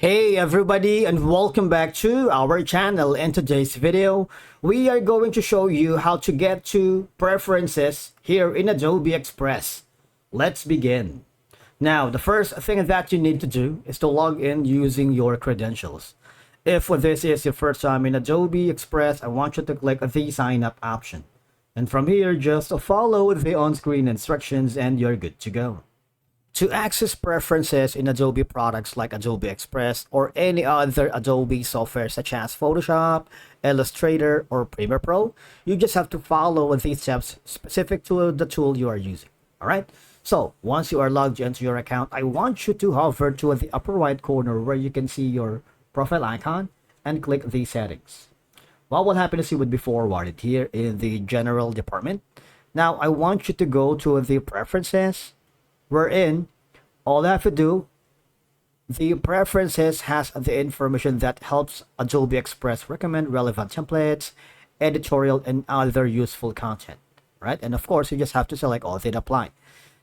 Hey everybody, and welcome back to our channel. In today's video, we are going to show you how to get to preferences here in Adobe Express. Let's begin. Now, the first thing that you need to do is to log in using your credentials. If this is your first time in Adobe Express, I want you to click the sign up option. And from here, just follow the on-screen instructions and you're good to go. To access preferences in Adobe products like Adobe Express or any other Adobe software such as Photoshop, Illustrator, or Premiere Pro, you just have to follow these steps specific to the tool you are using. All right. So once you are logged into your account, I want you to hover to the upper right corner where you can see your profile icon and click the settings. What will happen is you would be forwarded here in the general department. Now I want you to go to the preferences, wherein all I have to do, the preferences has the information that helps Adobe Express recommend relevant templates, editorial, and other useful content, right? And of course, you just have to select all that apply.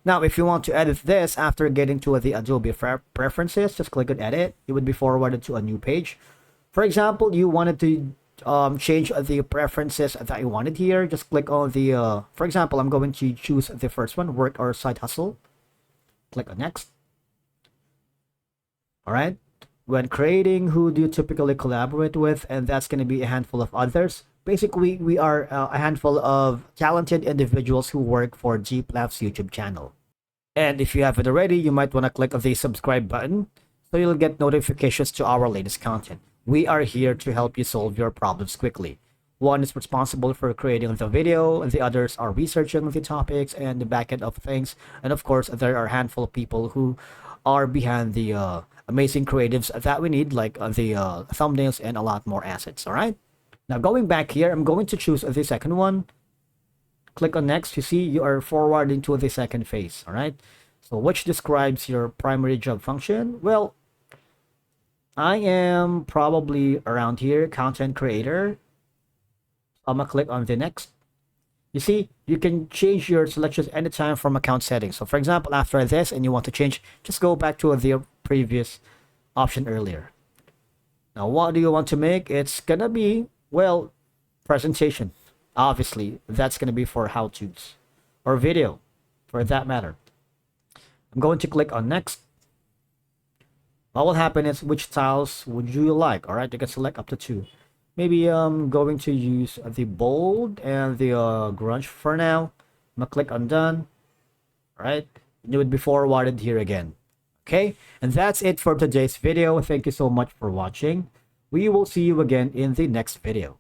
Now, if you want to edit this after getting to the Adobe preferences, just click on edit. It would be forwarded to a new page. For example, you wanted to change the preferences that you wanted here. Just click on the, for example, I'm going to choose the first one, work or side hustle. Click on next. All right. When creating, who do you typically collaborate with? And that's going to be a handful of others. Basically, we are a handful of talented individuals who work for Gplaf's YouTube channel. And if you haven't already, you might want to click on the subscribe button so you'll get notifications to our latest content. We are here to help you solve your problems quickly. One is responsible for creating the video, and the others are researching the topics and the back end of things. And of course, there are a handful of people who are behind the amazing creatives that we need, like the thumbnails and a lot more assets. All right. Now going back here, I'm going to choose the second one. Click on next. You see, you are forwarding to the second phase. All right. So which describes your primary job function? Well, I am probably around here, content creator. I'm gonna click on the next. You see, you can change your selections anytime from account settings. So for example, after this and you want to change, just go back to the previous option earlier. Now, what do you want to make? It's gonna be, well, presentation. Obviously, that's gonna be for how-tos or video for that matter. I'm going to click on next. What will happen is, which styles would you like? All right, you can select up to 2. Maybe I'm going to use the bold and the grunge for now. I'm gonna click on done. All right, it would be forwarded here again. Okay, and that's it for today's video. Thank you so much for watching. We will see you again in the next video.